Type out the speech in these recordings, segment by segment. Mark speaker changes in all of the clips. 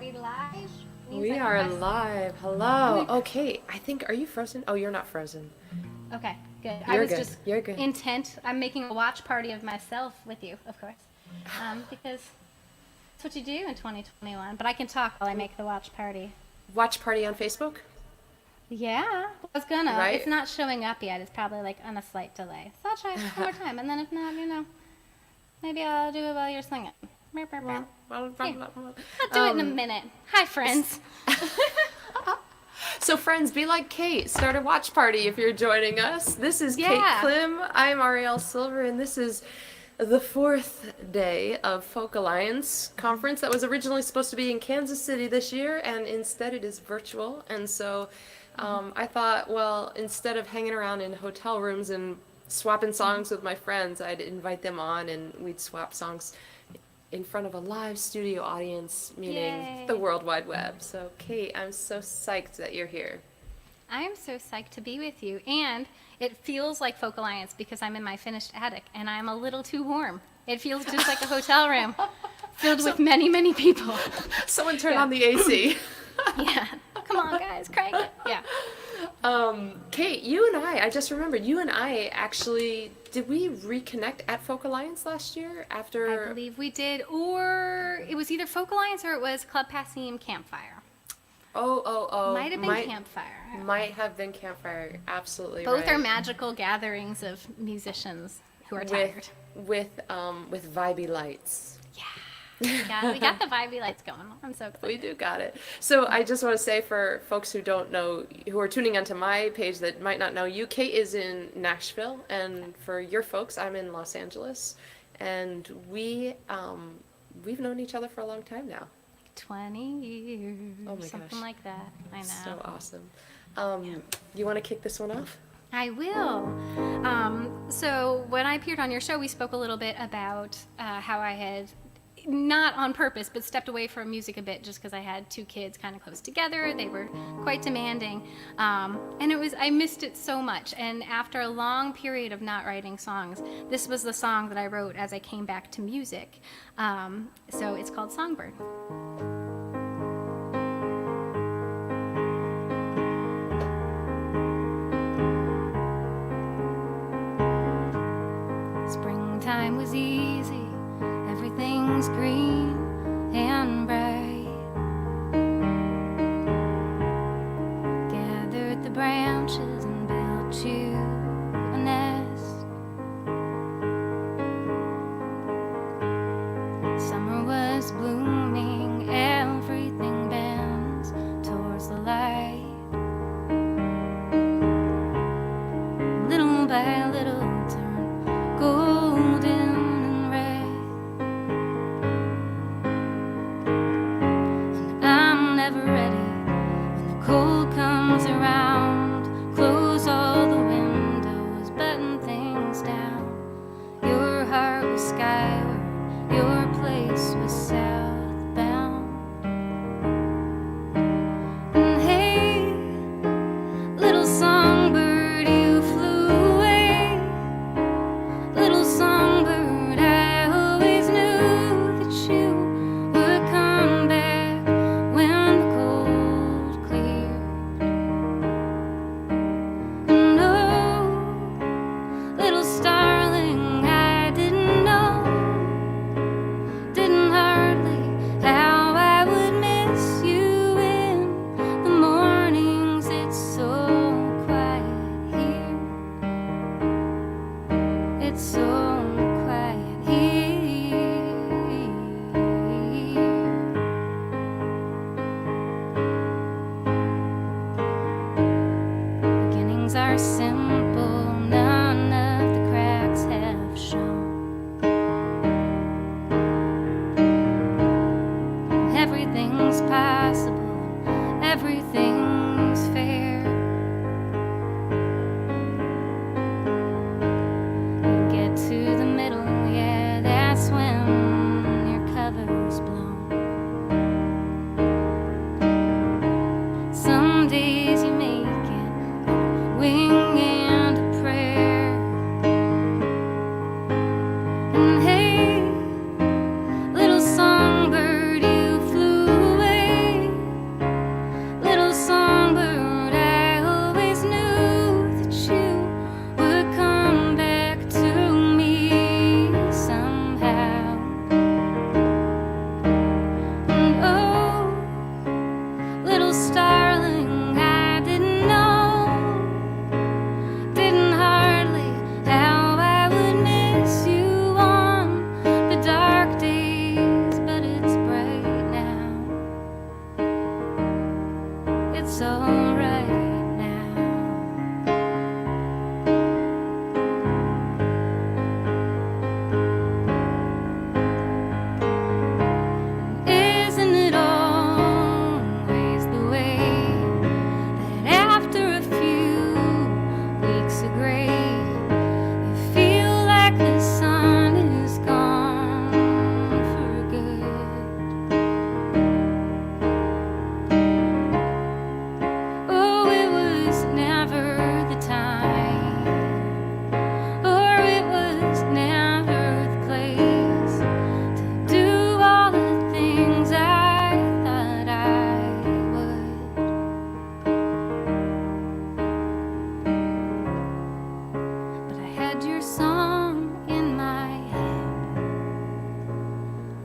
Speaker 1: we live?
Speaker 2: We are live. Hello. Okay, I think, are you frozen? Oh, you're not frozen.
Speaker 1: Okay, good.
Speaker 2: You're
Speaker 1: I was
Speaker 2: good.
Speaker 1: just
Speaker 2: You're good.
Speaker 1: intent. I'm making a watch party of myself with you, of course, because that's what you do in 2021. But I can talk while I make the watch party.
Speaker 2: Watch party on Facebook?
Speaker 1: Yeah, I was gonna.
Speaker 2: Right.
Speaker 1: It's not showing up yet. It's probably like on a slight delay. So I'll try one more time, and then if not, maybe I'll do it while you're singing. I'll do it in a minute. Hi, friends.
Speaker 2: So friends, be like Kate. Start a watch party if you're joining us. This is Kate Klim. I'm Arielle Silver, and this is the fourth day of Folk Alliance conference that was originally supposed to be in Kansas City this year, and instead it is virtual. And so I thought, well, instead of hanging around in hotel rooms and swapping songs with my friends, I'd invite them on and we'd swap songs in front of a live studio audience, meaning the World Wide Web. So, Kate, I'm so psyched that you're here.
Speaker 1: I am so psyched to be with you, and it feels like Folk Alliance because I'm in my finished attic, and I'm a little too warm. It feels just like a hotel room filled with many, many people.
Speaker 2: Someone turn on the AC.
Speaker 1: Yeah. Come on, guys, crank it. Yeah.
Speaker 2: Kate, you and I just remembered, you and I actually, did we reconnect at Folk Alliance last year after?
Speaker 1: I believe we did, or it was either Folk Alliance or it was Club Passim Campfire.
Speaker 2: Oh.
Speaker 1: Might have been Campfire.
Speaker 2: Might have been Campfire, absolutely
Speaker 1: Both
Speaker 2: right.
Speaker 1: are magical gatherings of musicians who are tired.
Speaker 2: With vibey lights.
Speaker 1: Yeah, we got the vibey lights going. I'm so excited.
Speaker 2: We do got it. So I just want to say for folks who don't know, who are tuning onto my page that might not know you, Kate is in Nashville, and for your folks, I'm in Los Angeles, and we've known each other for a long time now.
Speaker 1: 20 years.
Speaker 2: Oh my
Speaker 1: something
Speaker 2: gosh.
Speaker 1: like that. I know.
Speaker 2: So awesome. You want to kick this one off?
Speaker 1: I will. So when I appeared on your show, we spoke a little bit about how I had, not on purpose, but stepped away from music a bit just because I had two kids kind of close together. They were quite demanding. And I missed it so much. And after a long period of not writing songs, this was the song that I wrote as I came back to music. So it's called Songbird. Springtime was easy, everything's green and bright. Gathered the branches and built you a nest. Summer was blooming, everything bends towards the light. Little by little turn golden and red. And I'm never ready when the cold comes around. Close all the windows, button things down. Your heart was skyward, your place was southbound. And hey, little songbird, you flew away. Little songbird, I always knew that you would come back when the cold cleared. And oh, little starling, I didn't know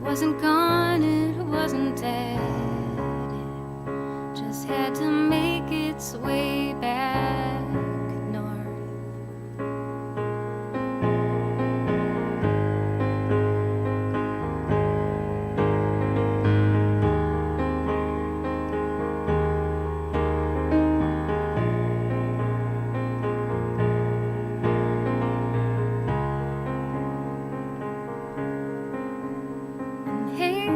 Speaker 1: wasn't gone, it wasn't dead. It just had to make its way back north. And hey,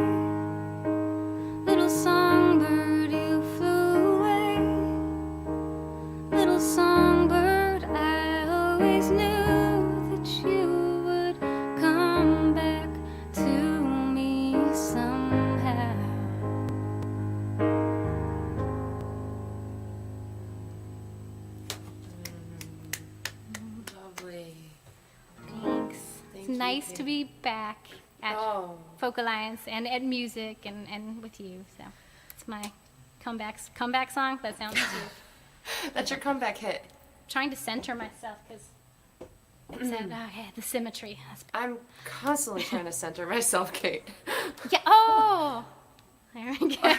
Speaker 1: little songbird, you flew away. Little songbird, I always knew that you would come back to me somehow.
Speaker 2: Lovely.
Speaker 1: Thanks. It's
Speaker 2: Thank you,
Speaker 1: nice to
Speaker 2: Kate.
Speaker 1: be back at
Speaker 2: Oh,
Speaker 1: Folk Alliance and at music and with you. So it's my comeback song. That sounds cute.
Speaker 2: that's your comeback hit.
Speaker 1: Trying to center myself because the symmetry.
Speaker 2: I'm constantly trying to center myself, Kate.
Speaker 1: Yeah. Oh, there we go.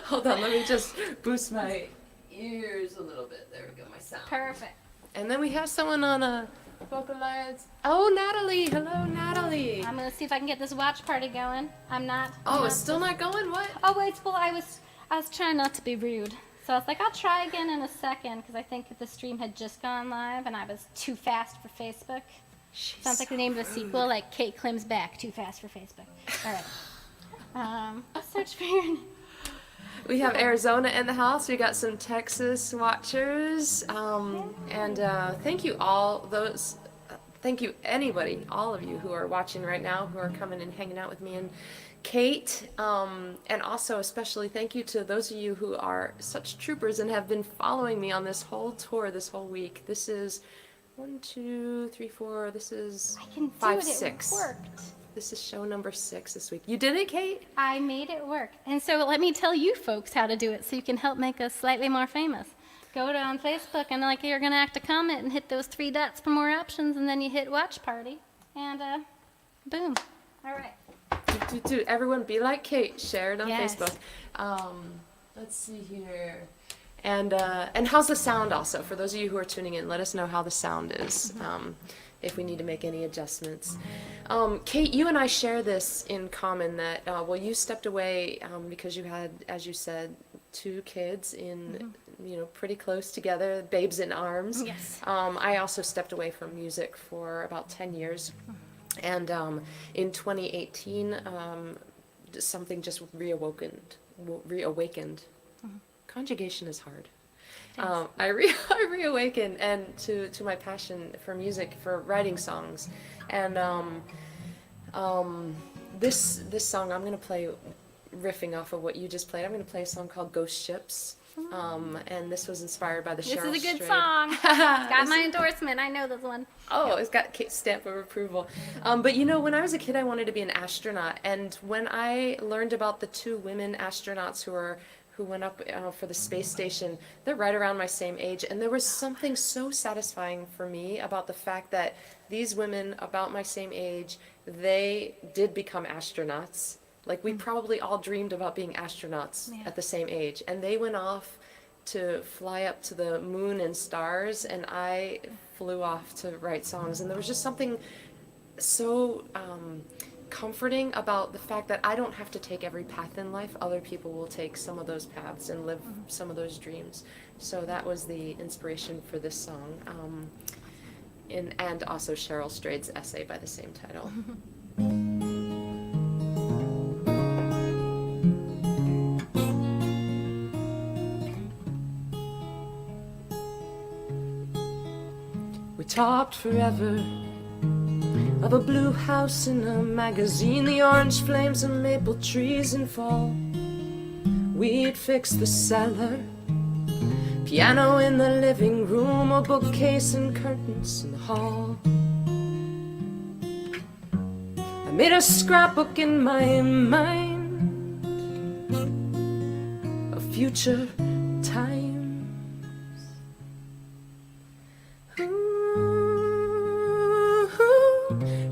Speaker 2: Hold on, let me just boost my ears a little bit. There we go, my sound.
Speaker 1: Perfect.
Speaker 2: And then we have someone on a Folk Alliance. Oh, Natalie. Hello, Natalie.
Speaker 1: I'm gonna see if I can get this watch party going. I'm not.
Speaker 2: Oh, it's still not going? What?
Speaker 1: Oh wait, well I was trying not to be rude. So I was like, I'll try again in a second because I think the stream had just gone live and I was too fast for Facebook. Sounds like the name of a sequel, like Kate Klim's back, too fast for Facebook. All right. Search for your name.
Speaker 2: We have Arizona in the house. We got some Texas watchers. And thank you all those. Thank you anybody, all of you who are watching right now, who are coming and hanging out with me and Kate. And also especially thank you to those of you who are such troopers and have been following me on this whole tour this whole week. This is 1, 2, 3, 4. This is
Speaker 1: I can do
Speaker 2: 5,
Speaker 1: it.
Speaker 2: 6.
Speaker 1: It worked.
Speaker 2: This is show number 6 this week. You did it, Kate?
Speaker 1: I made it work. And so let me tell you folks how to do it so you can help make us slightly more famous. Go to on Facebook and like you're going to act a comment and hit those 3 dots for more options and then you hit watch party and boom. All right.
Speaker 2: Everyone be like Kate. Share it on
Speaker 1: Yes.
Speaker 2: Facebook. Let's see here. And how's the sound also? For those of you who are tuning in, let us know how the sound is. If we need to make any adjustments. Kate, you and I share this in common that, you stepped away because you had, as you said, 2 kids in, pretty close together, babes in arms.
Speaker 1: Yes.
Speaker 2: I also stepped away from music for about 10 years. And in 2018, something just reawakened. Conjugation is hard. I reawakened and to my passion for music, for writing songs, and this song I'm gonna play, riffing off of what you just played. I'm gonna play a song called Ghost Ships, and this was inspired by the Cheryl
Speaker 1: This is a good
Speaker 2: Strayed.
Speaker 1: song. It's got my endorsement. I know this one.
Speaker 2: Oh, it's got Kate's stamp of approval. But when I was a kid, I wanted to be an astronaut, and when I learned about the 2 women astronauts who went up for the space station, they're right around my same age, and there was something so satisfying for me about the fact that these women about my same age, they did become astronauts. Like, we probably all dreamed about being astronauts at the same age, and they went off to fly up to the moon and stars, and I flew off to write songs, and there was just something so comforting about the fact that I don't have to take every path in life. Other people will take some of those paths and live some of those dreams. So that was the inspiration for this song, and also Cheryl Strayed's essay by the same title. We talked forever of a blue house in a magazine, the orange flames and maple trees in fall. We'd fix the cellar, piano in the living room, a bookcase and curtains in the hall. I made a scrapbook in my mind of future times.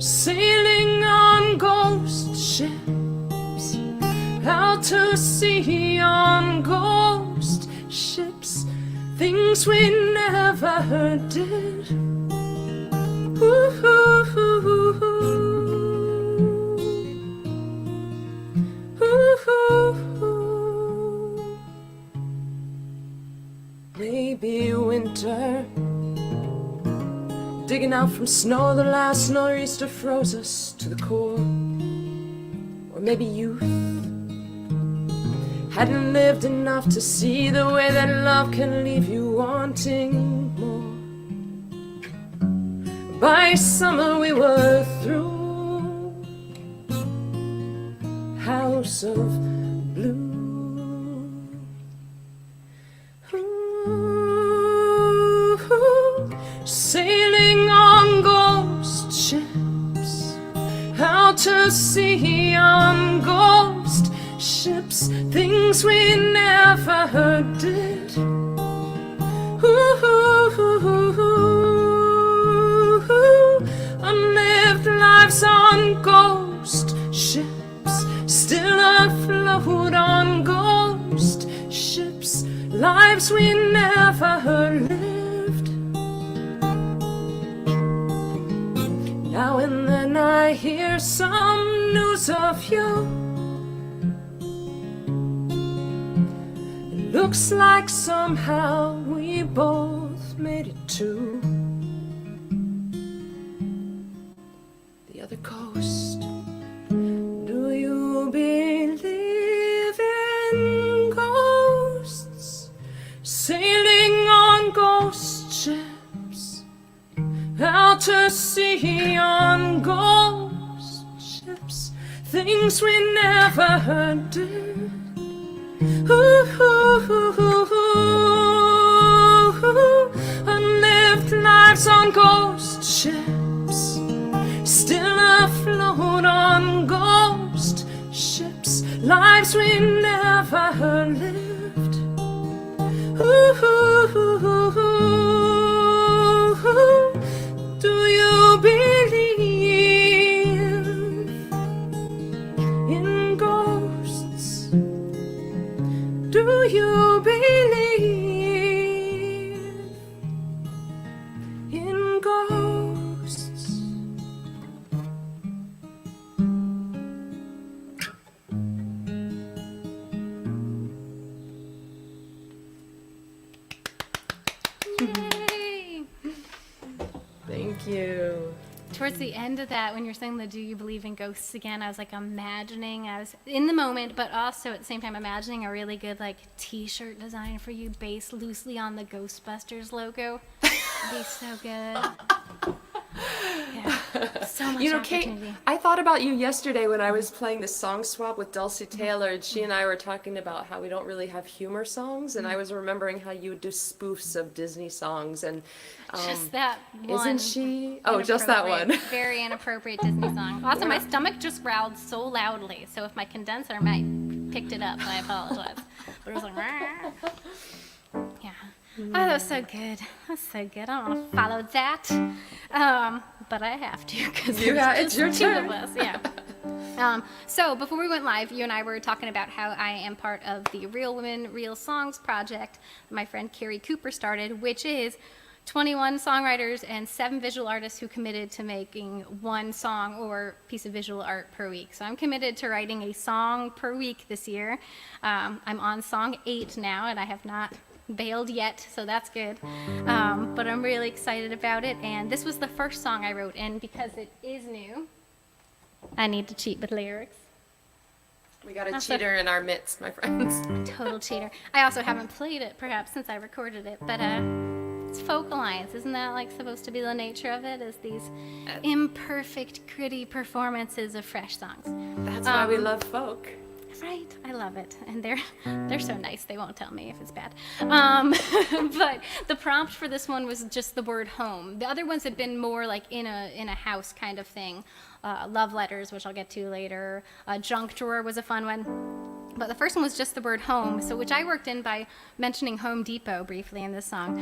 Speaker 2: Sailing on gold ships, out to sea on ghost ships, things we never did. Ooh, maybe winter, digging out from snow, the last nor'easter froze us to the core. Or maybe youth, hadn't lived enough to see the way that love can leave you wanting more. By summer we were through House of Blue. Ooh, sailing on ghost ships, out to sea on ghost ships, things we never did. Unlived lives on ghost ships, still afloat on ghost ships, lives we never lived. Now and then I hear some news of you. It looks like somehow we both made it to the other coast. Do you believe in ghosts sailing on ghost ships, out to sea on ghost ships, things we never did? Unlived lives on ghost ships, still afloat on ghost ships, lives we never lived. Do you believe in ghosts? Do you believe in ghosts?
Speaker 1: Yay!
Speaker 2: Thank you.
Speaker 1: Towards the end of that, when you're saying the "Do you believe in ghosts" again, I was like imagining, I was in the moment, but also at the same time imagining a really good like T-shirt design for you based loosely on the Ghostbusters logo. It'd be so good. Yeah, so much
Speaker 2: Kate,
Speaker 1: opportunity.
Speaker 2: I thought about you yesterday when I was playing the song swap with Dulcie Taylor, and she and I were talking about how we don't really have humor songs, and I was remembering how you would do spoofs of Disney songs, and
Speaker 1: Just that one.
Speaker 2: isn't she? Oh, just that one.
Speaker 1: Inappropriate, very inappropriate Disney song. Also, my stomach just growled so loudly, so if my condenser mic picked it up, I apologize. But it was like, "Rah." Yeah. Oh, that was so good. That's so good. I don't want to follow that, but I have to because
Speaker 2: it's your
Speaker 1: two
Speaker 2: turn.
Speaker 1: of us. Yeah. So before we went live, you and I were talking about how I am part of the Real Women, Real Songs project my friend Carrie Cooper started, which is 21 songwriters and 7 visual artists who committed to making one song or piece of visual art per week. So I'm committed to writing a song per week this year. I'm on song 8 now, and I have not bailed yet, so that's good. But I'm really excited about it, and this was the first song I wrote, and because it is new, I need to cheat with lyrics.
Speaker 2: We got a cheater in our midst, my friends.
Speaker 1: Total cheater. I also haven't played it, perhaps, since I recorded it, but it's folk alliance. Isn't that like supposed to be the nature of it? Is these imperfect, gritty performances of fresh songs?
Speaker 2: That's why we love folk.
Speaker 1: Right, I love it, and they're so nice. They won't tell me if it's bad. But the prompt for this one was just the word home. The other ones had been more like in a house kind of thing. Love letters, which I'll get to later. Junk drawer was a fun one. But the first one was just the word home, so which I worked in by mentioning Home Depot briefly in this song.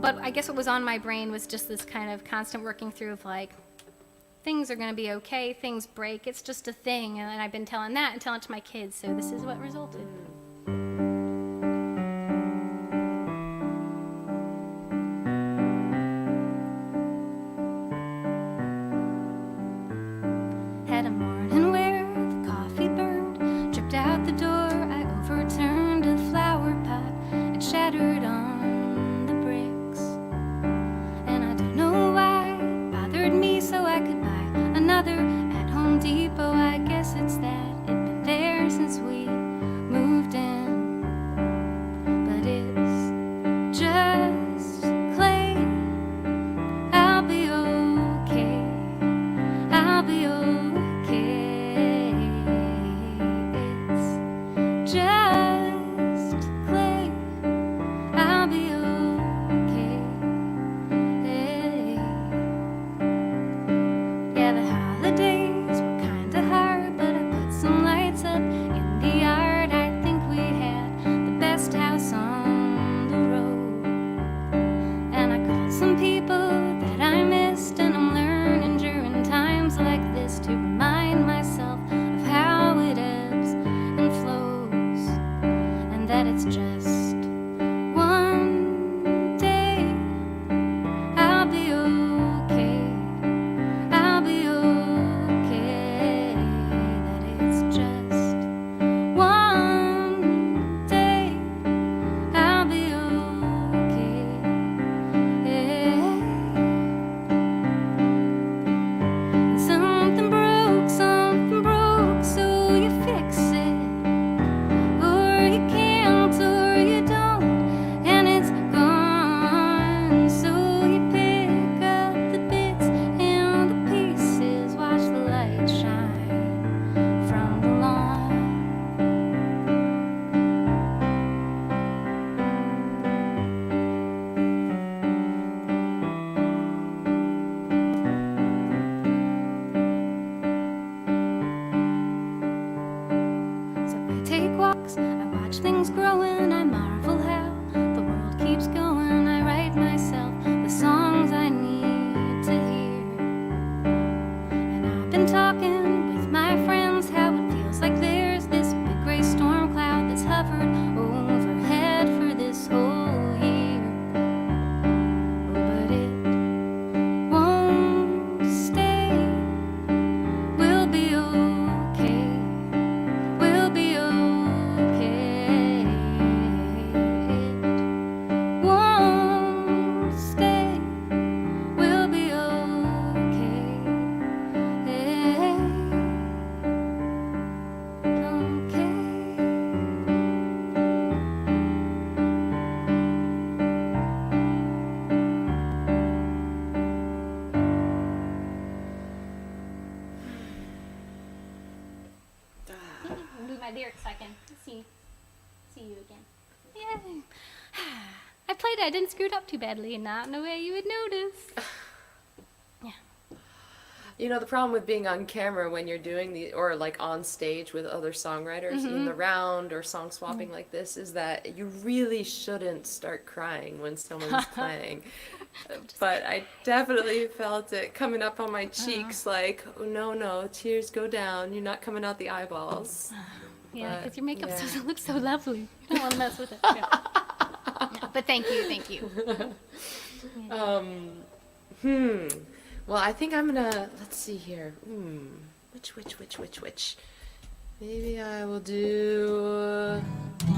Speaker 1: But I guess what was on my brain was just this kind of constant working through of like, things are going to be okay. Things break. It's just a thing. And I've been telling that and telling it to my kids. So this is what resulted. Had a morning where the coffee burned, dripped out the door. I overturned a flower pot. It shattered on the bricks. And I don't know why it bothered me, so I could buy another at Home Depot. I guess it's that it'd been there since we moved in. But it's just clay. I'll be okay. I'll be okay. It's just clay. I'll be okay. Yeah, the holidays were kinda hard, but I put some lights up in the yard. I think we had the best house on the road. And I called some people that I missed, and I'm learning during times like this to remind myself of how it ebbs and flows, and that it's just one day. I'll be okay. I'll be okay. That it's just one day. I'll be okay. Something broke, so you fix it. Or you can't, or you don't, and it's gone. So you pick up the bits and the pieces, watch the light shine from the lawn. So I take walks, I watch things growing, I marvel how the world keeps going. I write myself the songs I need to hear. And I've been talking with my friends how it feels like there's this big gray storm cloud that's hovered overhead for this whole year. Oh, but it won't stay. We'll be okay. We'll be okay. It won't stay. We'll be okay. Move my lyrics so I can see you again. Yay. I played it. I didn't screw it up too badly, and not in a way you would notice. Yeah.
Speaker 2: You know, the problem with being on camera when you're doing or like on stage with other songwriters in the round or song swapping like this is that you really shouldn't start crying when someone's playing. But I definitely felt it coming up on my cheeks like, oh, no, tears go down. You're not coming out the eyeballs.
Speaker 1: Yeah, because
Speaker 2: But,
Speaker 1: your makeup
Speaker 2: yeah.
Speaker 1: doesn't look so lovely. You don't want to mess with it. Yeah. No, but thank you.
Speaker 2: Well, I think I'm gonna, let's see here. Which? Maybe I will do, I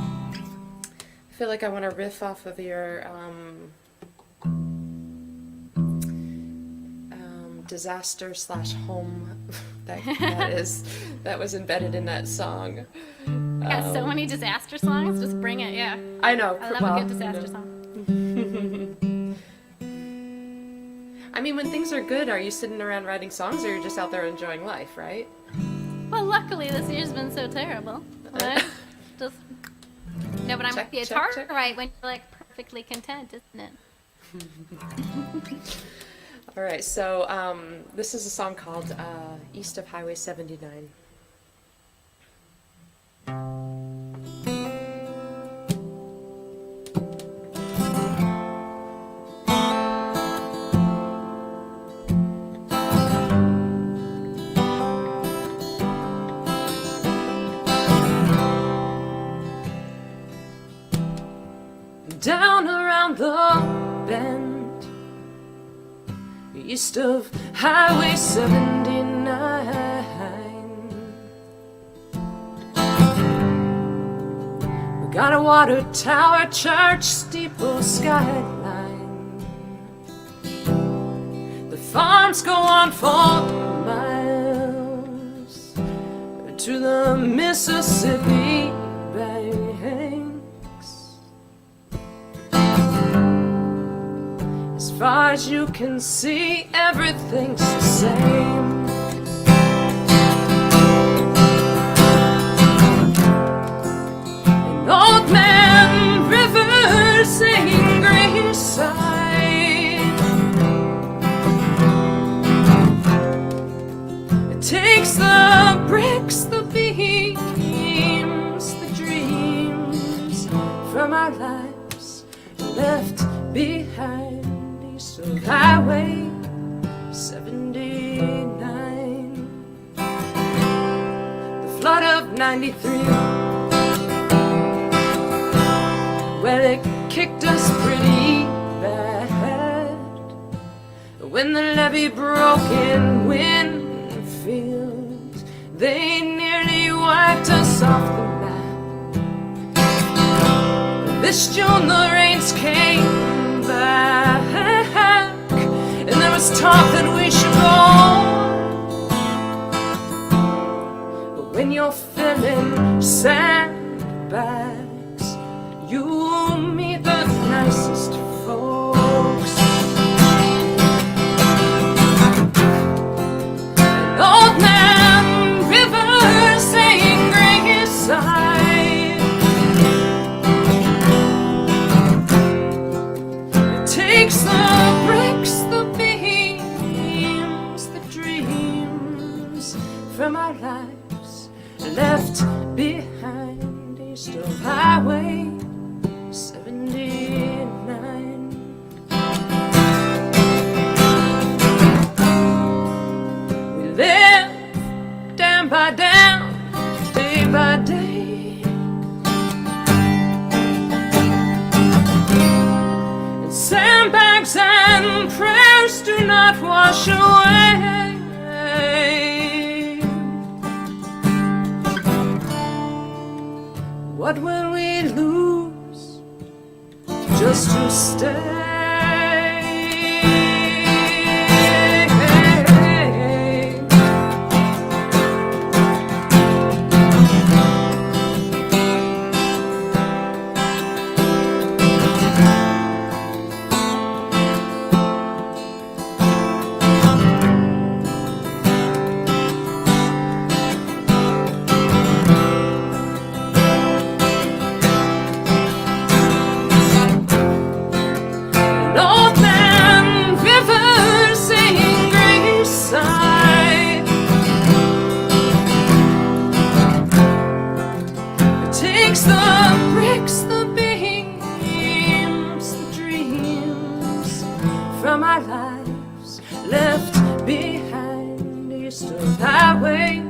Speaker 2: feel like I want to riff off of your, disaster/home that was embedded in that song.
Speaker 1: Got so many disaster songs. Just bring it. Yeah.
Speaker 2: I know.
Speaker 1: I love a good disaster song.
Speaker 2: I mean, when things are good, are you sitting around writing songs, or you're just out there enjoying life, right?
Speaker 1: Well, luckily this year's been so terrible. Right? Just no, but I'm.
Speaker 2: Check,
Speaker 1: It's
Speaker 2: check,
Speaker 1: hard
Speaker 2: check.
Speaker 1: to write when you're like perfectly content, isn't it?
Speaker 2: All right, so this is a song called East of Highway 79. down around the bend, east of Highway 79. We got a water tower, church steeple skyline. The farms go on for miles to the Mississippi banks. As far as you can see, everything's the same. An old man river singing Greenside. It takes the bricks, the beams, the dreams from our lives left behind. East of Highway 79. The flood of 93, well, it kicked us pretty bad. When the levee broke in Winfield, they nearly wiped us off the map. This June the rains came back, and there was talk that we should go. But when you're filling sandbags, you'll meet the nicest folks. An old man river saying Greenside. It takes the bricks, the beams, the dreams from our lives left behind east of Highway 79. We live down by down, day by day, and sandbags and prayers do not wash away. What will we lose just to stay? Highway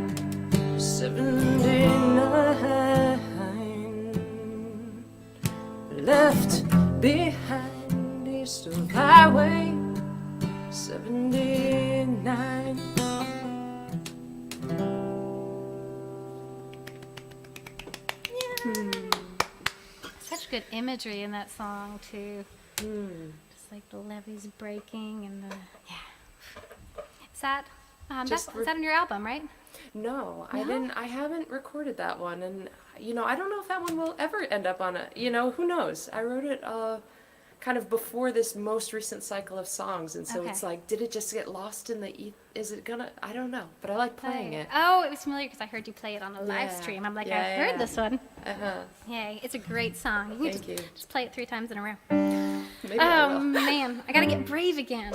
Speaker 2: 79. Left behind east of Highway 79.
Speaker 1: Such good imagery in that song too. Just like the levees breaking and the Is that is that on your album, right?
Speaker 2: No, I didn't. I haven't recorded that one, and I don't know if that one will ever end up on a. Who knows? I wrote it kind of before this most recent cycle of songs, and so it's like, did it just get lost in the? Is it gonna? I don't know, but I like playing it.
Speaker 1: Oh, it was familiar because I heard you play it on a live stream. I'm like, I've heard this one. Yay! It's a great song.
Speaker 2: Thank you.
Speaker 1: Just play it 3 times in a row.
Speaker 2: Maybe I will.
Speaker 1: Man, I gotta get brave again.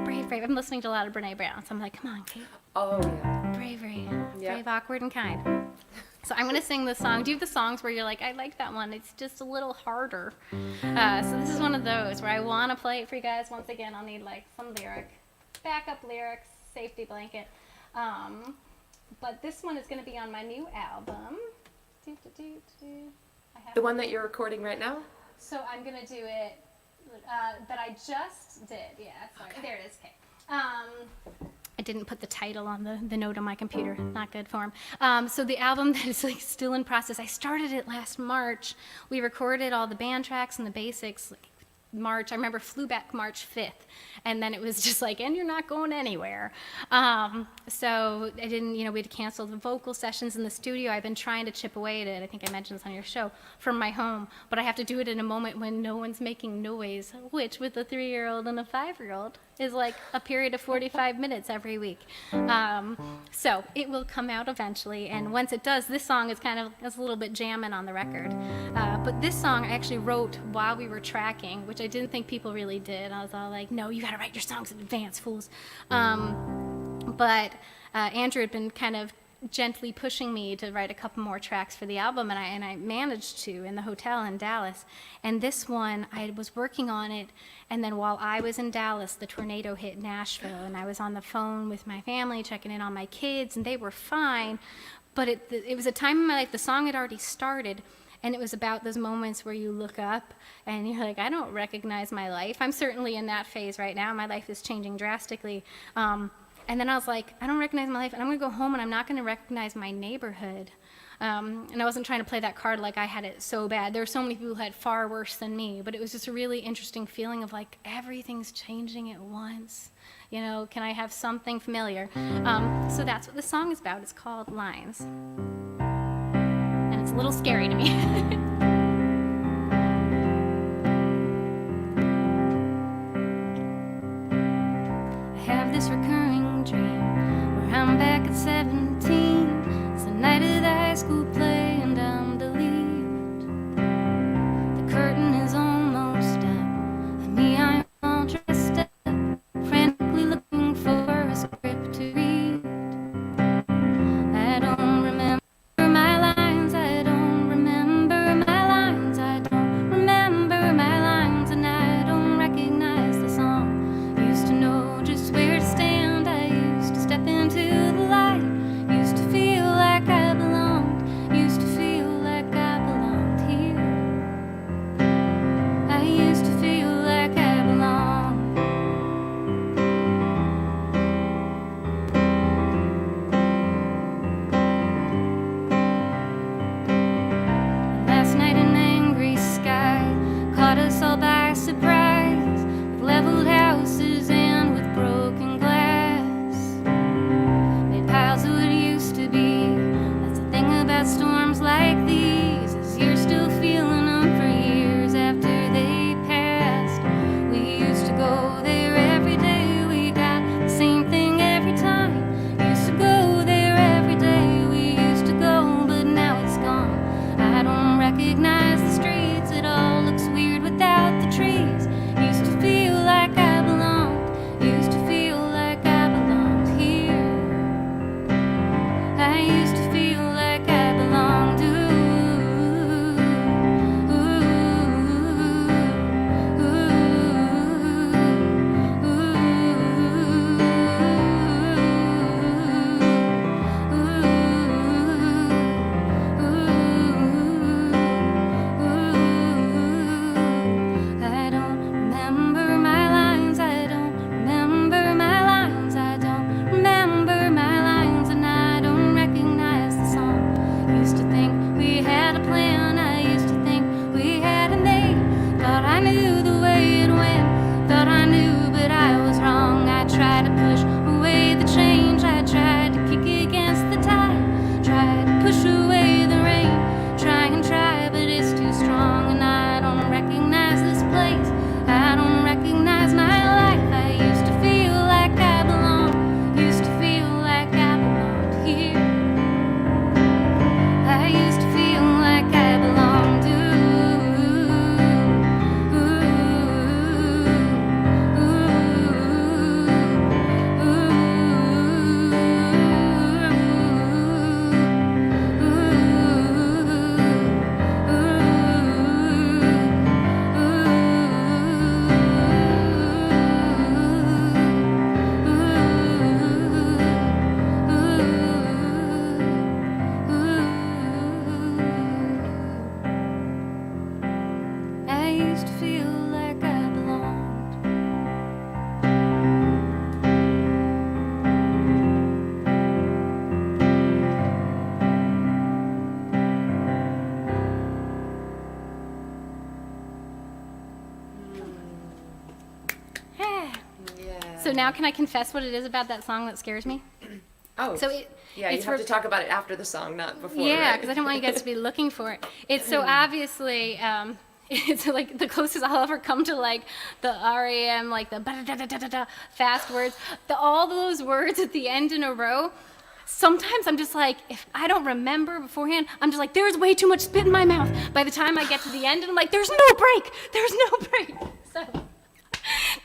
Speaker 1: Brave. I'm listening to a lot of Brene Brown, so I'm like, come on, Kate.
Speaker 2: Oh yeah.
Speaker 1: Bravery. Brave, awkward, and kind. So I'm going to sing this song. Do you have the songs where you're like, I like that one. It's just a little harder. So this is one of those where I want to play it for you guys. Once again, I'll need like some backup lyrics, safety blanket. But this one is going to be on my new album.
Speaker 2: The one that you're recording right now?
Speaker 1: So I'm going to do it, that I just did. Yeah, sorry. Okay. There it is. Okay. I didn't put the title on the note on my computer. Not good form. So the album that is like still in process, I started it last March. We recorded all the band tracks and the basics like March. I remember flew back March 5th. And then it was just like, and you're not going anywhere. So I didn't, we had to cancel the vocal sessions in the studio. I've been trying to chip away at it. I think I mentioned this on your show, from my home. But I have to do it in a moment when no one's making noise, which with a 3-year-old and a 5-year-old is like a period of 45 minutes every week. So it will come out eventually. And once it does, this song is it's a little bit jamming on the record. But this song I actually wrote while we were tracking, which I didn't think people really did. I was all like, no, you gotta write your songs in advance, fools. But Andrew had been kind of gently pushing me to write a couple more tracks for the album, and I managed to in the hotel in Dallas. And this one, I was working on it, and then while I was in Dallas, the tornado hit Nashville, and I was on the phone with my family, checking in on my kids, and they were fine. But it was a time in my life, the song had already started, and it was about those moments where you look up and you're like, I don't recognize my life. I'm certainly in that phase right now. My life is changing drastically. And then I was like, I don't recognize my life, and I'm going to go home, and I'm not going to recognize my neighborhood. And I wasn't trying to play that card like I had it so bad. There were so many people who had far worse than me, but it was just a really interesting feeling of like, everything's changing at once. Can I have something familiar? So that's what the song is about. It's called Lines. And it's a little scary to me. This recurring dream where I'm back at 17. It's the night of the high school play and I'm relieved. The curtain is almost up and me, I'm all dressed up, frantically looking for a script to read. I don't remember my lines, I don't remember my lines, I don't remember my lines, and I don't recognize the song. Used to know just where to stand, I used to step into the light, used to feel like I belonged, used to feel like I belonged here. I used to feel like I belonged. Last night an angry sky caught us all by surprise, with leveled houses and with broken glass. Made piles of what used to be. That's the thing about storms like these, is you're still feeling them for years after they passed. We used to go there every day, we got the same thing every time. Used to go there every day, we used to go, but now it's gone. I don't recognize the streets, it all looks weird without the trees. Used to feel like I belonged, used to feel like I belonged here. I used to feel like I belonged. I don't remember my lines, I don't remember my lines, I don't remember my lines, and I don't recognize So now can I confess what it is about that song that scares me?
Speaker 2: Oh,
Speaker 1: So
Speaker 2: yeah, you have to talk about it after the song, not before.
Speaker 1: Yeah,
Speaker 2: right?
Speaker 1: because I don't want you guys to be looking for it. It's so obviously, it's like the closest I'll ever come to like the REM, like the ba-da-da-da-da-da fast words. All those words at the end in a row. Sometimes I'm just like, if I don't remember beforehand, I'm just like, there's way too much spit in my mouth. By the time I get to the end, and I'm like, there's no break. There's no break. So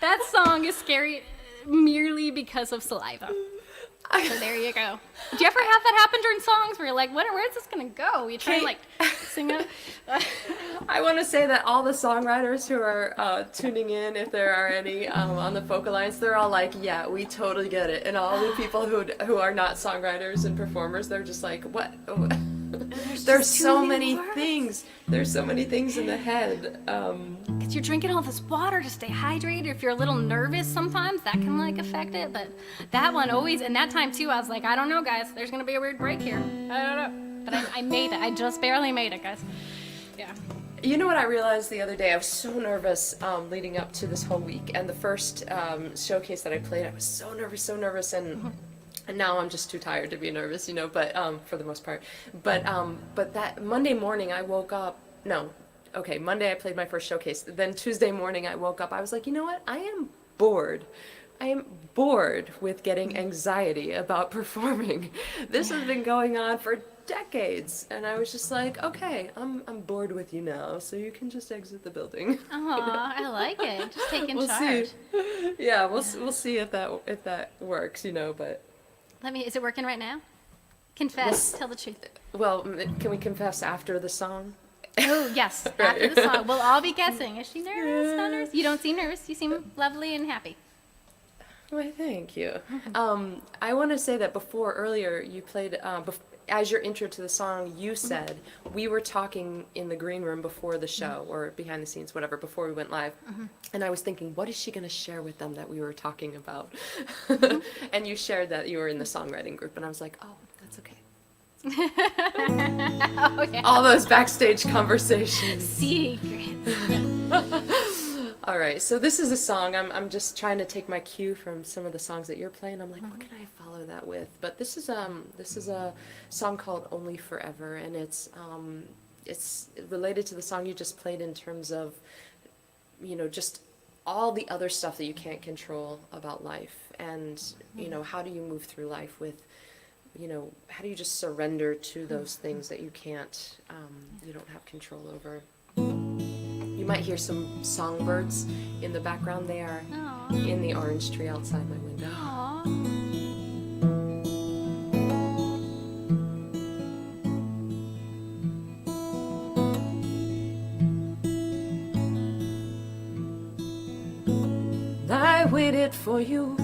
Speaker 1: that song is scary merely because of saliva. So there you go. Do you ever have that happen during songs where you're like, where's this going to go? You try and like sing it?
Speaker 2: I want to say that all the songwriters who are tuning in, if there are any on the Folk Alliance, they're all like, yeah, we totally get it. And all the people who are not songwriters and performers, they're just like, what? There's so many things. There's so many things in the head.
Speaker 1: Because you're drinking all this water to stay hydrated. If you're a little nervous sometimes, that can like affect it. But that one always, and that time too, I was like, I don't know, guys. There's going to be a weird break here. I don't know. But I made it. I just barely made it, guys. Yeah.
Speaker 2: You know what I realized the other day? I was so nervous leading up to this whole week. And the first showcase that I played, I was so nervous. And now I'm just too tired to be nervous, you know, but for the most part. But that Monday morning I woke up, Monday I played my first showcase. Then Tuesday morning I woke up, I was like, you know what? I am bored. I am bored with getting anxiety about performing. This has been going on for decades. And I was just like, okay, I'm bored with you now, so you can just exit the building.
Speaker 1: Aw, I like it. Just taking
Speaker 2: We'll
Speaker 1: charge.
Speaker 2: see. Yeah, we'll see if that works, you know, but...
Speaker 1: Is it working right now? Confess, tell the truth.
Speaker 2: Well, can we confess after the song?
Speaker 1: Oh, yes, after the song. We'll all be guessing. Is she nervous? Not nervous? You don't seem nervous. You seem lovely and happy.
Speaker 2: Why, thank you. I want to say that earlier, you played, as your intro to the song, you said, we were talking in the green room before the show, or behind the scenes, whatever, before we went live. And I was thinking, what is she going to share with them that we were talking about? And you shared that you were in the songwriting group, and I was like, oh, that's okay.
Speaker 1: Oh, yeah.
Speaker 2: All those backstage conversations.
Speaker 1: Secrets.
Speaker 2: All right, so this is a song. I'm just trying to take my cue from some of the songs that you're playing. I'm like, what can I follow that with? But this is a song called "Only Forever," and it's related to the song you just played in terms of, you know, just all the other stuff that you can't control about life, and you know, how do you move through life with, you know, how do you just surrender to those things that you can't, you don't have control over. You might hear some songbirds in the background. They are in the orange tree outside my window.
Speaker 1: Aww.
Speaker 2: I waited for you.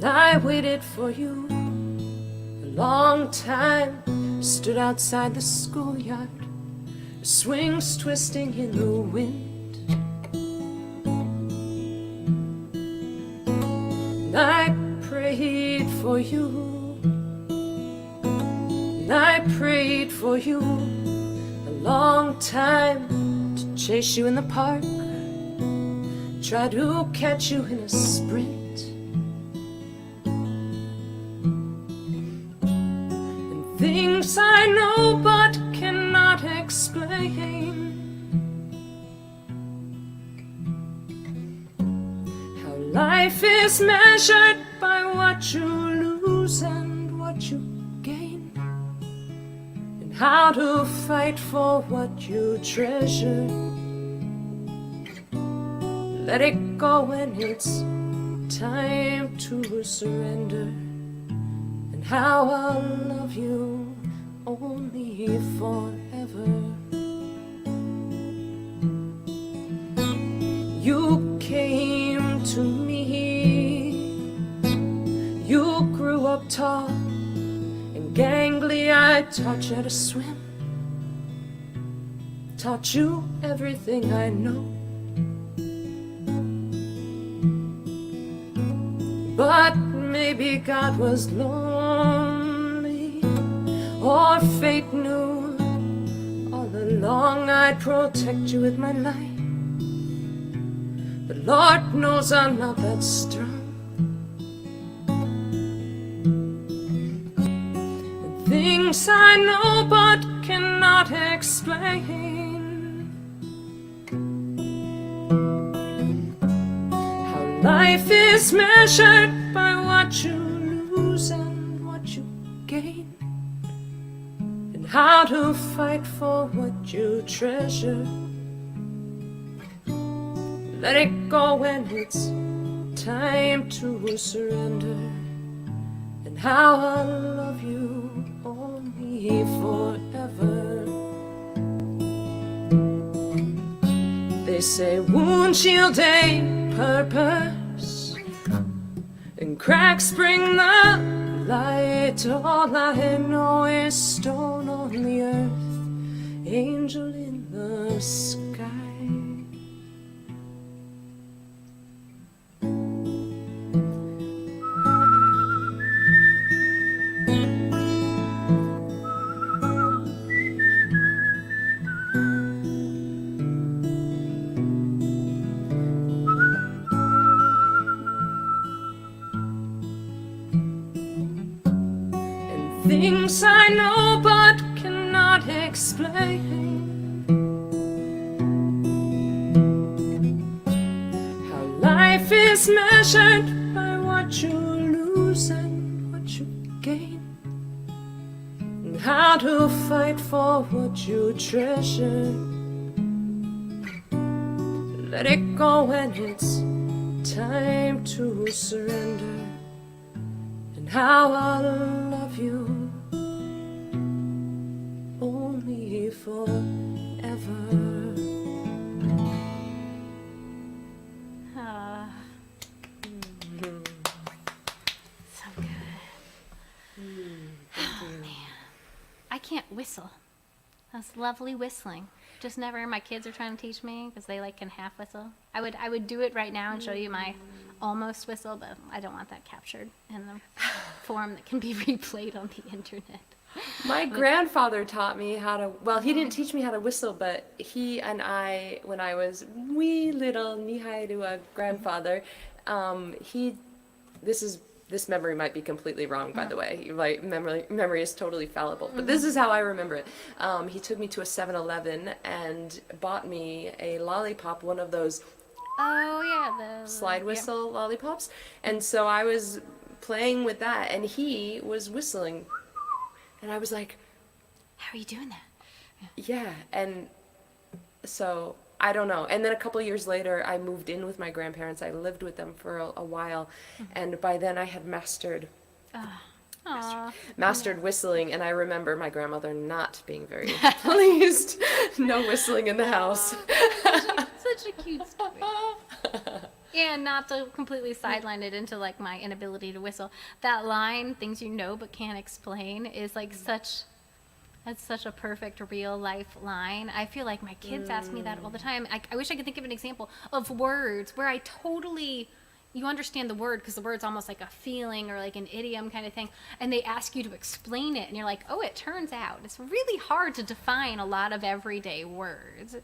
Speaker 2: I waited for you a long time. Stood outside the schoolyard, swings twisting in the wind. And I prayed for you. And I prayed for you a long time, to chase you in the park, try to catch you in a sprint. Things I know but cannot explain. How life is measured by what you lose and what you gain, and how to fight for what you treasure. Let it go when it's time to surrender. How I'll love you only forever. You came to me. You grew up tall and gangly. I taught you how to swim, taught you everything I know. But maybe God was lonely, or fate knew all along I'd protect you with my life. but Lord knows I'm not that strong. And things I know but cannot explain, how life is measured by what you lose and what you gain, and how to fight for what you treasure. Let it go when it's time to surrender, and how I'll love you only forever. They say wounds yield a purpose, and cracks bring the light. All I know is stone on the earth, angel in the sky. Things I know but cannot explain, how life is measured by what you lose and what you gain, and how to fight for what you treasure. Let it go when it's time to surrender, and how I'll love you only forever.
Speaker 1: So good. Oh man, I can't whistle. That's lovely whistling. Just never. My kids are trying to teach me because they like can half whistle. I would do it right now and show you my almost whistle, but I don't want that captured in the form that can be replayed on the internet.
Speaker 2: My grandfather taught me how to, well, he didn't teach me how to whistle, but he and I, when I was wee little, knee-high to a grandfather, this memory might be completely wrong, by the way. Like, memory is totally fallible, but this is how I remember it. He took me to a 7-Eleven and bought me a lollipop, one of those slide whistle lollipops, and so I was playing with that, and he was whistling. And I was like,
Speaker 1: how are you doing that?
Speaker 2: Yeah, and so I don't know. And then a couple years later, I moved in with my grandparents. I lived with them for a while, and by then I had mastered whistling. And I remember my grandmother not being very pleased. No whistling in the house.
Speaker 1: Such a cute story. Yeah, not to completely sideline it into like my inability to whistle. That line, things you know but can't explain, is like that's such a perfect real life line. I feel like my kids ask me that all the time. I wish I could think of an example of words where I totally, you understand the word because the word's almost like a feeling or like an idiom kind of thing, and they ask you to explain it, and you're like, oh, it turns out it's really hard to define a lot of everyday words.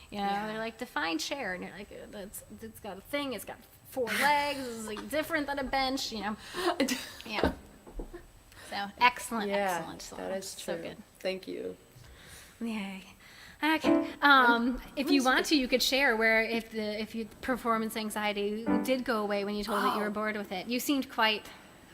Speaker 1: You know, they're like, define chair, and you're like, it's got a thing, it's got 4 legs, it's like different than a bench, you know. Yeah. So excellent song.
Speaker 2: That is true.
Speaker 1: So good.
Speaker 2: Thank you.
Speaker 1: Yay. Okay. If you want to, you could share where if your performance anxiety did go away when you told that you were bored with it. You seemed quite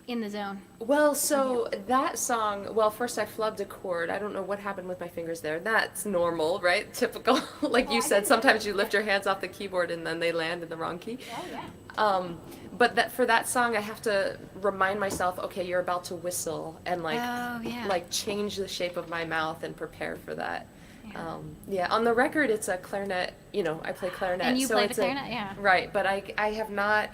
Speaker 1: in the zone.
Speaker 2: Well, so that song, well, first I flubbed a chord. I don't know what happened with my fingers there. That's normal, right? Typical. Like you said, sometimes you lift your hands off the keyboard and then they land in the wrong key. But for that song, I have to remind myself, okay, you're about to whistle, and like change the shape of my mouth and prepare for that. On the record it's a clarinet. You know, I play clarinet.
Speaker 1: And you
Speaker 2: so
Speaker 1: play
Speaker 2: it's
Speaker 1: the clarinet,
Speaker 2: right. But I have not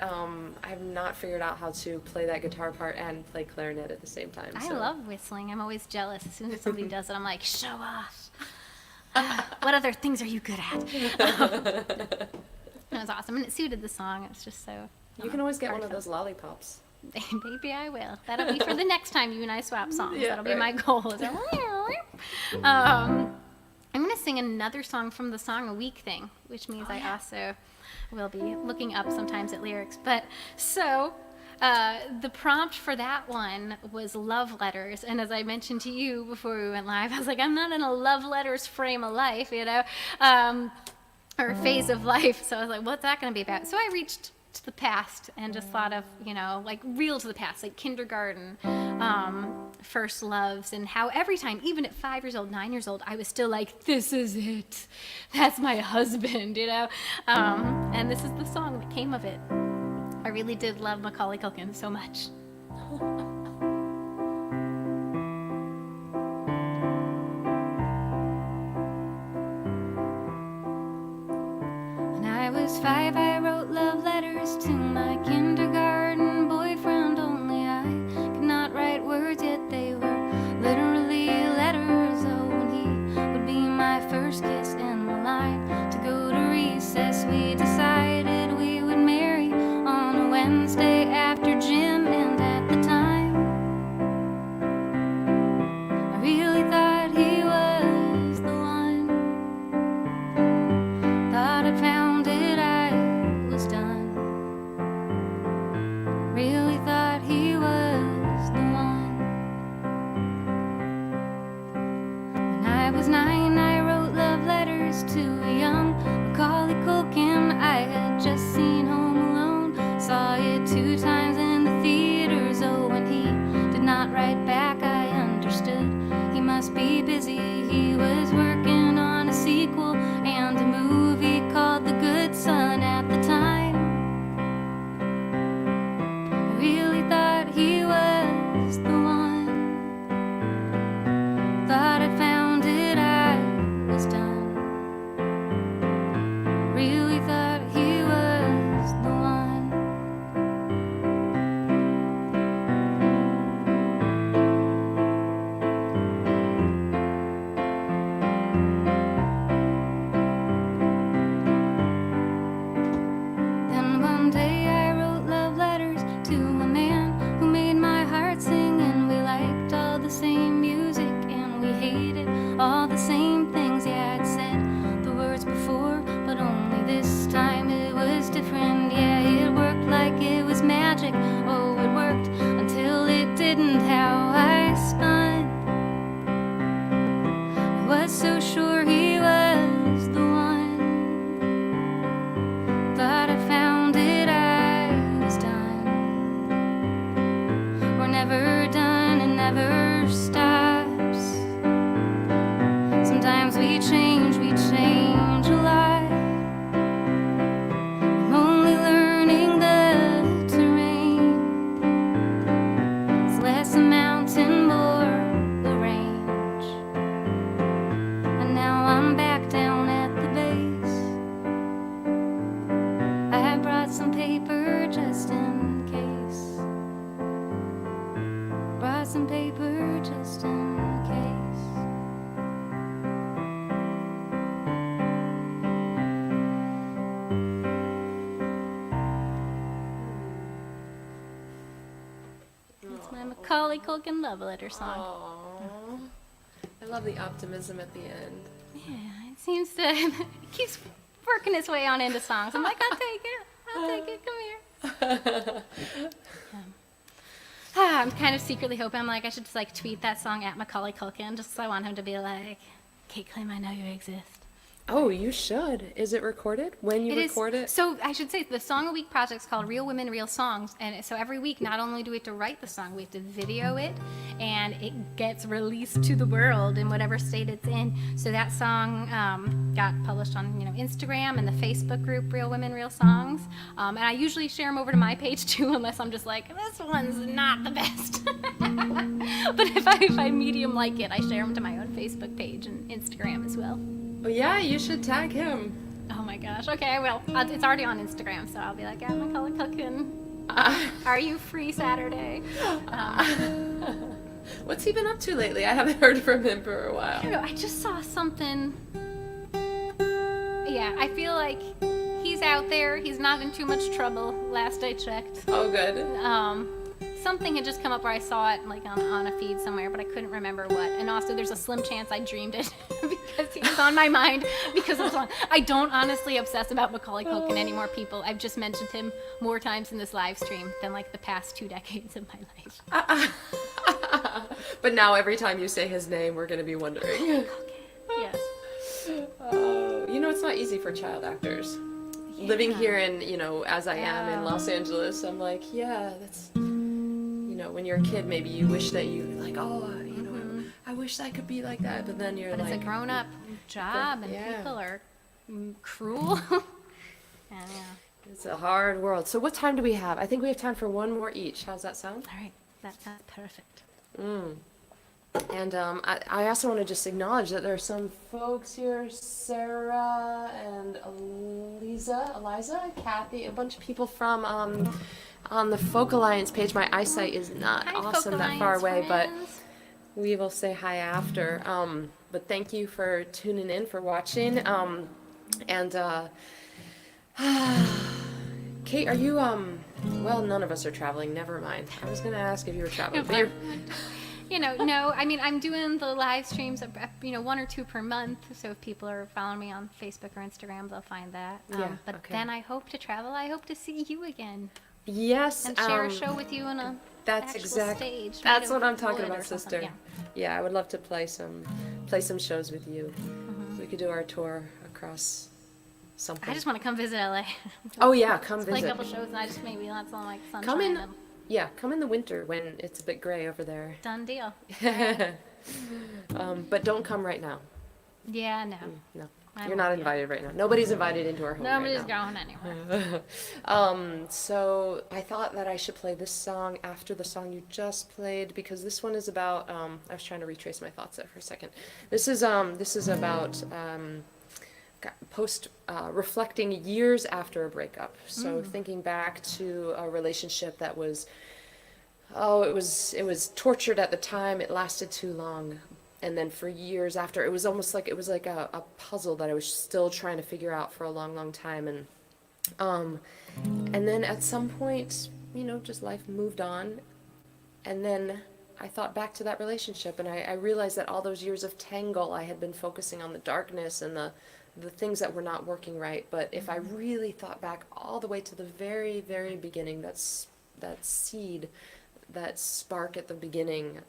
Speaker 2: figured out how to play that guitar part and play clarinet at the same time.
Speaker 1: I love whistling. I'm always jealous as soon as somebody does it. I'm like, show off. What other things are you good at? That was awesome, and it suited the song. It was just so.
Speaker 2: You can always get one of those lollipops.
Speaker 1: Maybe I will. That'll be for the next time you and I swap songs.
Speaker 2: Yeah,
Speaker 1: That'll be my goal. I'm going to sing sing another song from the Song a Week thing, which means I also will be looking up sometimes at lyrics. But so the prompt for that one was love letters. And as I mentioned to you before we went live, I was like, I'm not in a love letters frame of life, you know, or phase of life. So I was like, what's that going to be about? So I reached to the past and just thought of, you know, like real to the past, like kindergarten, first loves, and how every time, even at 5 years old, 9 years old, I was still like, this is it. That's my husband, you know? And this is the song that came of it. I really did love Macaulay Culkin so much. When I was 5, I wrote love letters to my kindergarten boyfriend, only I could not write words, yet they were literally letters. Oh, and he would be my first kiss in the line to go to recess. We decided we would marry on a Wednesday after gym, and at the time I really thought he was the one. Thought I'd found it, I was done. Really thought he was the one. When I was 9, I wrote love letters to a young Macaulay Culkin. I had just seen Home Alone, saw it 2 times in the theaters. Oh, when he did not write back, I understood he must be busy. He was working on a sequel and a movie called The Good Son. At the time, I really thought he was the one. Thought I found it, I was done. Really thought he was the one. Then one day I wrote love letters to a man who made my heart sing, and we liked all the same music and we hated all the same things. Yeah, I'd said the words before, but only this time it was different. Yeah, it worked like it was magic. Oh, it worked until it didn't. How I spun. I was so sure he was the one. Thought I found it, I was done. We're never done, it never stops. Sometimes we change a lot. I'm only learning the terrain. It's less a mountain, more the range. And now I'm back down at the base. I brought some paper just in case. Brought some paper just in case. It's my Macaulay Culkin love letter song.
Speaker 2: Aww. I love the optimism at the end.
Speaker 1: Yeah, it seems to it keeps working its way on into songs. I'm like, I'll take it. I'll take it. Come here. I'm kind of secretly hoping, I'm like, I should just like tweet that song at Macaulay Culkin just so I want him to be like, Kate Klim, I know you exist.
Speaker 2: Oh, you should. Is it recorded? When you record it?
Speaker 1: So I should say the Song a Week project is called Real Women, Real Songs. And so every week, not only do we have to write the song, we have to video it, and it gets released to the world in whatever state it's in. So that song got published on Instagram and the Facebook group Real Women, Real Songs. And I usually share them over to my page too, unless I'm just like, this one's not the best. But if I medium like it, I share them to my own Facebook page and Instagram as well.
Speaker 2: Oh, yeah, you should tag him.
Speaker 1: Oh my gosh. Okay, I will. It's already on Instagram, so I'll be like, yeah, Macaulay Culkin. Are you free Saturday?
Speaker 2: What's he been up to lately? I haven't heard from him for a while.
Speaker 1: I don't know. I just saw something. Yeah, I feel like he's out there. He's not in too much trouble, last I checked.
Speaker 2: Oh, good.
Speaker 1: something had just come up where I saw it like on a feed somewhere, but I couldn't remember what. And also, there's a slim chance I dreamed it because he was on my mind because of the song. I don't honestly obsess about Macaulay Culkin anymore, people. I've just mentioned him more times in this live stream than like the past 2 decades of my life.
Speaker 2: But now every time you say his name, we're going to be wondering.
Speaker 1: Okay. Yes.
Speaker 2: You know, it's not easy for child actors.
Speaker 1: Yeah.
Speaker 2: Living here in, you know, as I am in Los Angeles, I'm like, yeah, that's, you know, when you're a kid, maybe you wish that you, like, oh, you know, I wish I could be like that, but then you're
Speaker 1: But
Speaker 2: like...
Speaker 1: it's a grown-up job, and people are cruel. Yeah.
Speaker 2: It's a hard world. So what time do we have? I think we have time for one more each. How's that sound?
Speaker 1: All right, that sounds perfect.
Speaker 2: And I also want to just acknowledge that there are some folks here, Sarah and Eliza, Kathy, a bunch of people from on the Folk Alliance page. My eyesight is not awesome that far away, but we will say hi after. But thank you for tuning in, for watching. And Kate, are you well, none of us are traveling. Never mind. I was going to ask if you were traveling. But
Speaker 1: no. I mean, I'm doing the live streams, 1 or 2 per month. So if people are following me on Facebook or Instagram, they'll find that. But then I hope to travel. I hope to see you again.
Speaker 2: Yes.
Speaker 1: And share a show with you on a stage.
Speaker 2: That's what I'm talking about, sister.
Speaker 1: Yeah.
Speaker 2: I would love to play some shows with you. We could do our tour across something.
Speaker 1: I just want to come visit LA.
Speaker 2: Oh yeah, come visit.
Speaker 1: Play a couple shows, and I just maybe lots of like sunshine.
Speaker 2: Come in the winter when it's a bit gray over there.
Speaker 1: Done deal.
Speaker 2: But don't come right now.
Speaker 1: Yeah, no.
Speaker 2: No. You're not invited right now. Nobody's invited into our home
Speaker 1: Nobody's
Speaker 2: right now.
Speaker 1: going anywhere.
Speaker 2: So I thought that I should play this song after the song you just played, because this one is about, I was trying to retrace my thoughts there for a second. This is about reflecting years after a breakup. So thinking back to a relationship that was, it was tortured at the time. It lasted too long. And then for years after, it was almost like a puzzle that I was still trying to figure out for a long, long time. And then at some point, just life moved on. And then I thought back to that relationship, and I realized that all those years of tangle, I had been focusing on the darkness and the things that were not working right. But if I really thought back all the way to the very, very beginning, that seed, that spark at the beginning,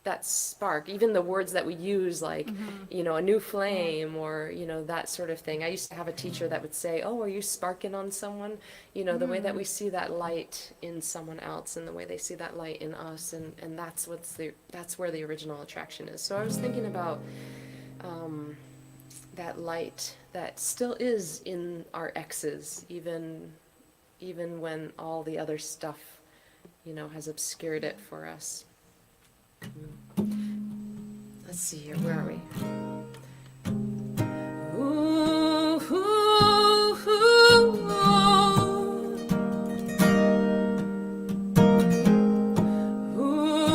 Speaker 2: that spark, even the words that we use, like, a new flame, or, that sort of thing. I used to have a teacher that would say, oh, are you sparking on someone? The way that we see that light in someone else and the way they see that light in us, and that's where the original attraction is. So I was thinking about that light that still is in our exes, even when all the other stuff, has obscured it for us. Let's see here, where are we? Ooh, ooh, ooh, ooh, ooh.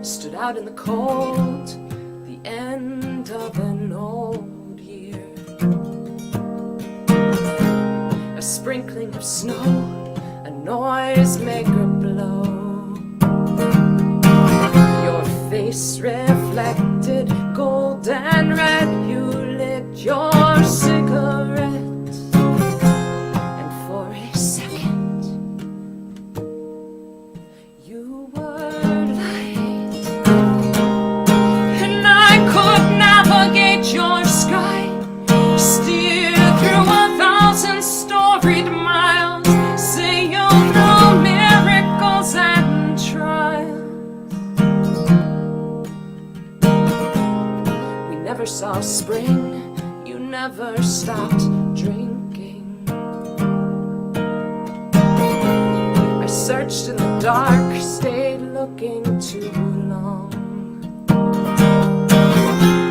Speaker 2: Stood out in the cold, the end of an old year. A sprinkling of snow, a noisemaker blow. Your face reflected gold and red. You lit your cigarette, and for a second you were light, and I could navigate your sky, steer through 1,000 storied miles, say you'll know miracles and trials. We never saw spring, you never stopped drinking. I searched in the dark, stayed looking too long.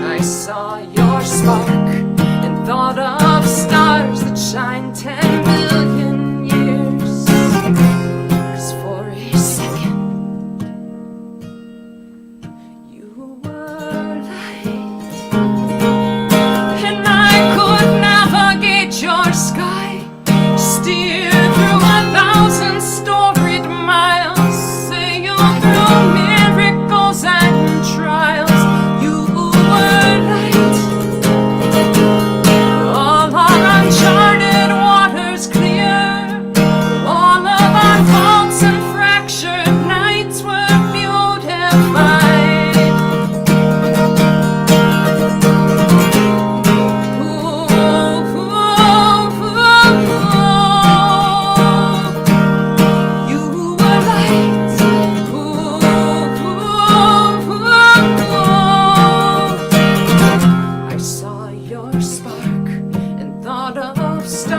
Speaker 2: I saw your spark and thought of stars that shine 10 million years. 'Cause for a second you were light,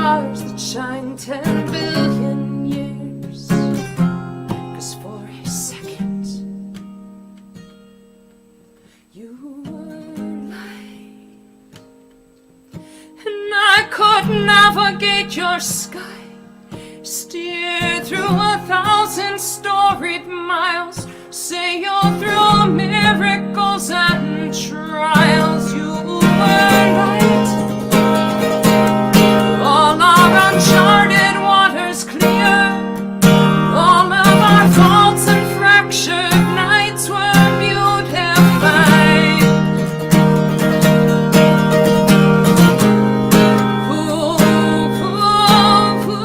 Speaker 2: stars that shine 10 billion years. 'Cause for a second, you were light, and I could navigate your sky, steer through 1,000 storied miles, sail through miracles and trials. You were light, all our uncharted waters clear, all of our faults and fractured nights were beautified. Ooh, ooh, ooh.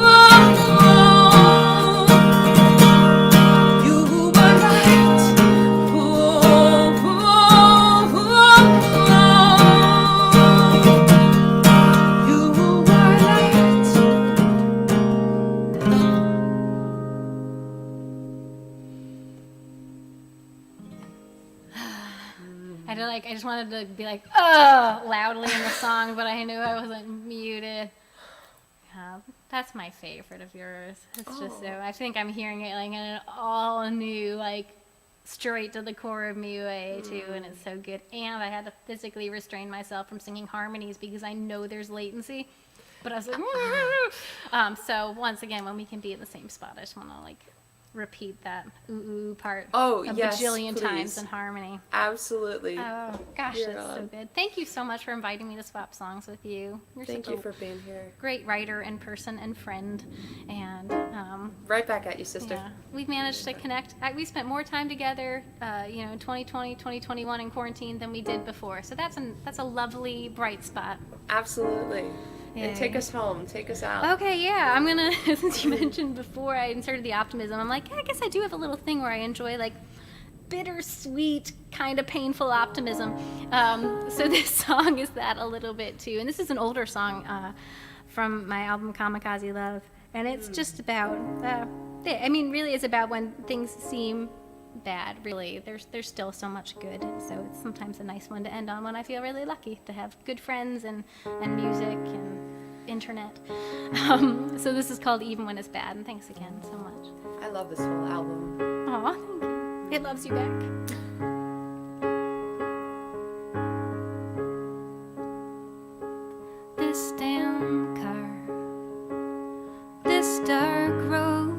Speaker 2: You were light. Ooh, ooh, ooh. You were light.
Speaker 1: I just wanted to be like, oh, loudly in the song, but I knew I wasn't muted. That's my favorite of yours. It's just so, I think I'm hearing it like in an all new, like straight to the core of me way too, and it's so good. And I had to physically restrain myself from singing harmonies because I know there's latency. But I was like, so once again, when we can be in the same spot, I just want to like repeat that ooh part a bajillion times in harmony.
Speaker 2: Absolutely.
Speaker 1: Oh gosh,
Speaker 2: You're
Speaker 1: that's so
Speaker 2: on.
Speaker 1: good. Thank you so much for inviting me to swap songs with you. You're
Speaker 2: Thank
Speaker 1: such
Speaker 2: you
Speaker 1: a
Speaker 2: for being here.
Speaker 1: great writer and person and friend, and
Speaker 2: Right back at you, sister.
Speaker 1: yeah, we've managed to connect. We spent more time together, in 2020, 2021 in quarantine than we did before. So that's a lovely bright spot.
Speaker 2: Absolutely. And
Speaker 1: Yay.
Speaker 2: take us home. Take us out.
Speaker 1: Okay, yeah, I'm gonna, since you mentioned before I inserted the optimism, I'm like, yeah, I guess I do have a little thing where I enjoy like bittersweet, kind of painful optimism. So this song is that a little bit too. And this is an older song from my album Kamikaze Love. And it's just about, really it's about when things seem bad, really. There's still so much good. So it's sometimes a nice one to end on when I feel really lucky to have good friends and music and internet. So this is called Even When It's Bad, and thanks again so much.
Speaker 2: I love this whole album.
Speaker 1: Aw, thank you. It loves you back. This damn car, this dark road,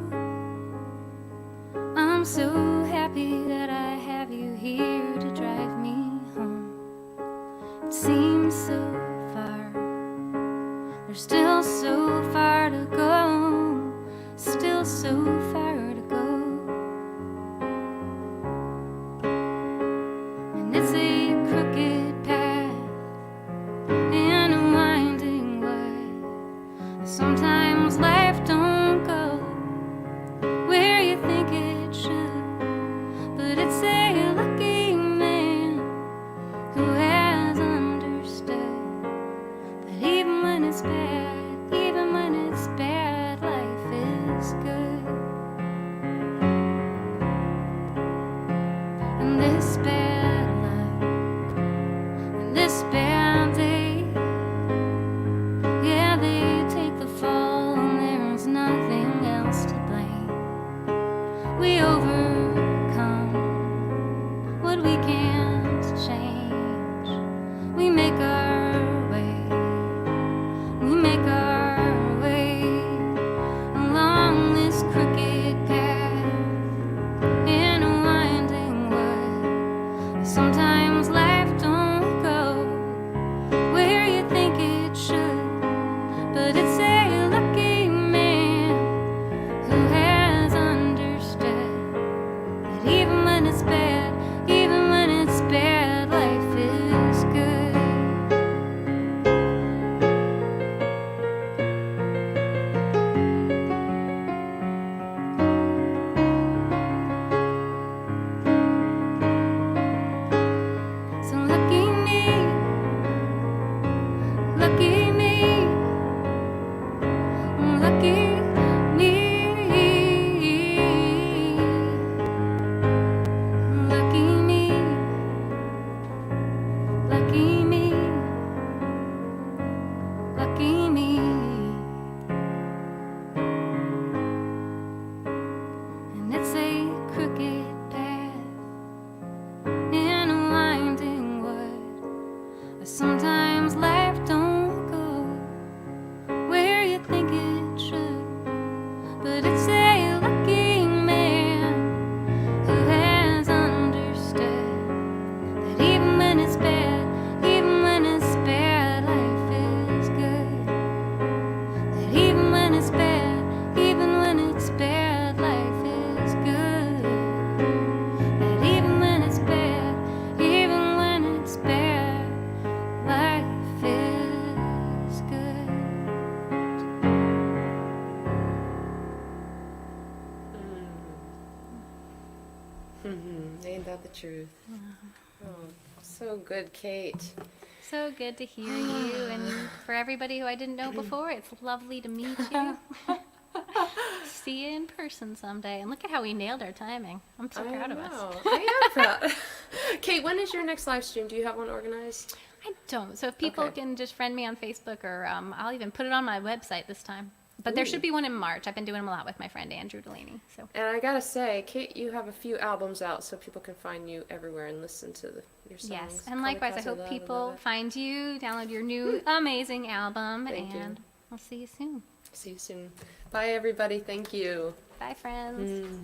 Speaker 1: I'm so happy that I have you here to drive me home. It seems so far, there's still so far to go, still so far to go. And it's a crooked path in a winding way. Sometimes life don't go where you think it should, but it's a lucky man who has understood that even when it's bad, even when it's bad, life is good. And this bad luck, and this bad day, yeah, they take the fall, and there's nothing else to blame. We overcome what we can't change. We make our way, we make our way along this crooked path in a winding way. Sometimes life don't go where you think it should, but it's a lucky man who has understood that even when it's bad, even when it's bad, life is good. So lucky me, lucky me, lucky me, lucky me, lucky me, lucky me.
Speaker 2: truth. Oh, so good, Kate.
Speaker 1: So good to hear you, and for everybody who I didn't know before, it's lovely to meet you. See you in person someday. And look at how we nailed our timing. I'm so proud of us.
Speaker 2: I am proud. Kate, when is your next live stream? Do you have one organized?
Speaker 1: I don't. So if people can just friend me on Facebook, or I'll even put it on my website this time. But there should be one in March. I've been doing them a lot with my friend Andrew Delaney. So.
Speaker 2: And I gotta say, Kate, you have a few albums out, so people can find you everywhere and listen to your songs.
Speaker 1: Yes, and likewise, I hope people find you, download your new amazing album, and I'll see you soon.
Speaker 2: See you soon. Bye, everybody. Thank you.
Speaker 1: Bye, friends.